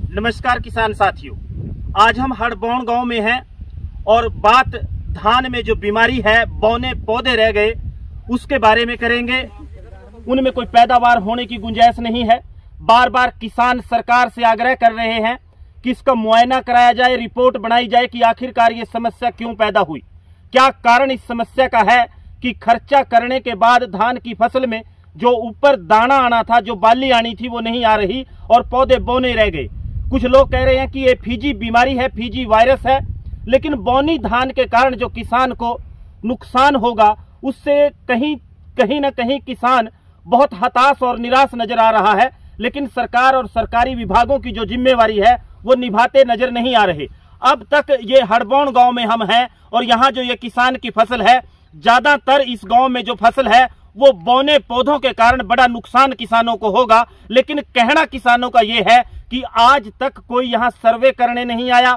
नमस्कार किसान साथियों, आज हम हड़बौन गांव में हैं और बात धान में जो बीमारी है, बौने पौधे रह गए, उसके बारे में करेंगे। उनमें कोई पैदावार होने की गुंजाइश नहीं है। बार बार किसान सरकार से आग्रह कर रहे हैं कि इसका मुआयना कराया जाए, रिपोर्ट बनाई जाए कि आखिरकार ये समस्या क्यों पैदा हुई, क्या कारण इस समस्या का है कि खर्चा करने के बाद धान की फसल में जो ऊपर दाना आना था, जो बाली आनी थी, वो नहीं आ रही और पौधे बौने रह गए। कुछ लोग कह रहे हैं कि ये फीजी बीमारी है, फीजी वायरस है, लेकिन बौनी धान के कारण जो किसान को नुकसान होगा, उससे कहीं न कहीं किसान बहुत हताश और निराश नजर आ रहा है। लेकिन सरकार और सरकारी विभागों की जो जिम्मेवारी है वो निभाते नजर नहीं आ रहे। अब तक ये हड़बौन गांव में हम हैं और यहाँ जो ये किसान की फसल है, ज्यादातर इस गांव में जो फसल है वो बौने पौधों के कारण बड़ा नुकसान किसानों को होगा। लेकिन कहना किसानों का ये है कि आज तक कोई यहाँ सर्वे करने नहीं आया,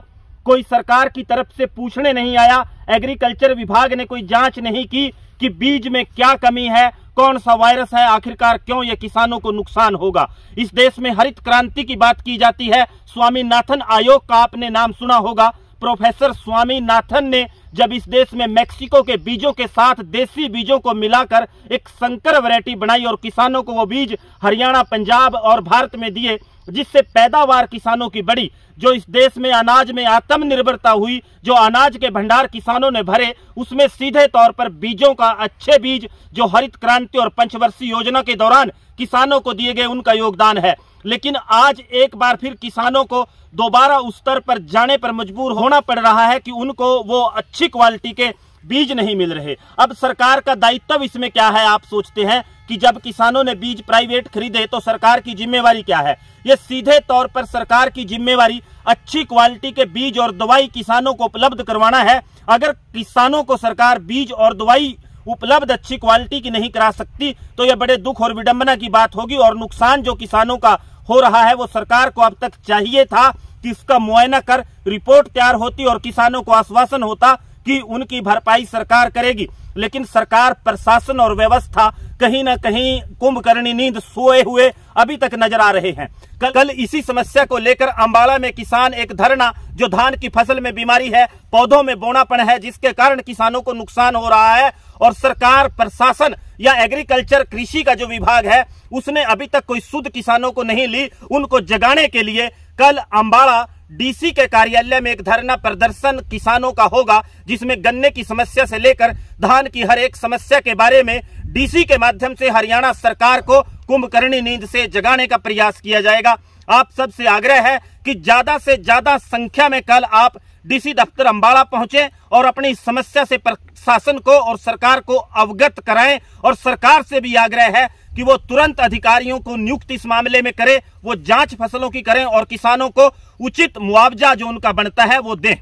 कोई सरकार की तरफ से पूछने नहीं आया, एग्रीकल्चर विभाग ने कोई जांच नहीं की कि बीज में क्या कमी है, कौन सा वायरस है, आखिरकार क्यों ये किसानों को नुकसान होगा। इस देश में हरित क्रांति की बात की जाती है। स्वामीनाथन आयोग का आपने नाम सुना होगा। प्रोफेसर स्वामीनाथन ने जब इस देश में मैक्सिको के बीजों के साथ देसी बीजों को मिलाकर एक संकर वैरायटी बनाई और किसानों को वो बीज हरियाणा, पंजाब और भारत में दिए, जिससे पैदावार किसानों की बढ़ी, जो इस देश में अनाज में आत्मनिर्भरता हुई, जो अनाज के भंडार किसानों ने भरे, उसमें सीधे तौर पर बीजों का, अच्छे बीज जो हरित क्रांति और पंचवर्षीय योजना के दौरान किसानों को दिए गए, उनका योगदान है। लेकिन आज एक बार फिर किसानों को दोबारा उस स्तर पर जाने पर मजबूर होना पड़ रहा है कि उनको वो अच्छी क्वालिटी के बीज नहीं मिल रहे। अब सरकार का दायित्व इसमें क्या है? आप सोचते हैं कि जब किसानों ने बीज प्राइवेट खरीदे तो सरकार की जिम्मेवारी क्या है? ये सीधे तौर पर सरकार की जिम्मेवारी अच्छी क्वालिटी के बीज और दवाई किसानों को उपलब्ध करवाना है। अगर किसानों को सरकार बीज और दवाई उपलब्ध अच्छी क्वालिटी की नहीं करा सकती तो यह बड़े दुख और विडंबना की बात होगी। और नुकसान जो किसानों का हो रहा है वो सरकार को अब तक चाहिए था कि इसका मुआयना कर रिपोर्ट तैयार होती और किसानों को आश्वासन होता कि उनकी भरपाई सरकार करेगी। लेकिन सरकार, प्रशासन और व्यवस्था कहीं न कहीं कुंभकर्णी नींद सोए हुए अभी तक नजर आ रहे हैं। कल इसी समस्या को लेकर अंबाला में किसान एक धरना, जो धान की फसल में बीमारी है, पौधों में बौनापन है, जिसके कारण किसानों को नुकसान हो रहा है, और सरकार, प्रशासन या एग्रीकल्चर कृषि का जो विभाग है उसने अभी तक कोई सुध किसानों को नहीं ली। उनको जगाने के लिए कल अंबाला डीसी के कार्यालय में एक धरना प्रदर्शन किसानों का होगा, जिसमें गन्ने की समस्या से लेकर धान की हर एक समस्या के बारे में डीसी के माध्यम से हरियाणा सरकार को कुंभकर्णी नींद से जगाने का प्रयास किया जाएगा। आप सबसे आग्रह है कि ज्यादा से ज्यादा संख्या में कल आप डीसी दफ्तर अंबाला पहुंचे और अपनी समस्या से प्रशासन को और सरकार को अवगत कराएं। और सरकार से भी आग्रह है कि वो तुरंत अधिकारियों को नियुक्त इस मामले में करे, वो जांच फसलों की करें और किसानों को उचित मुआवजा जो उनका बनता है वो दें।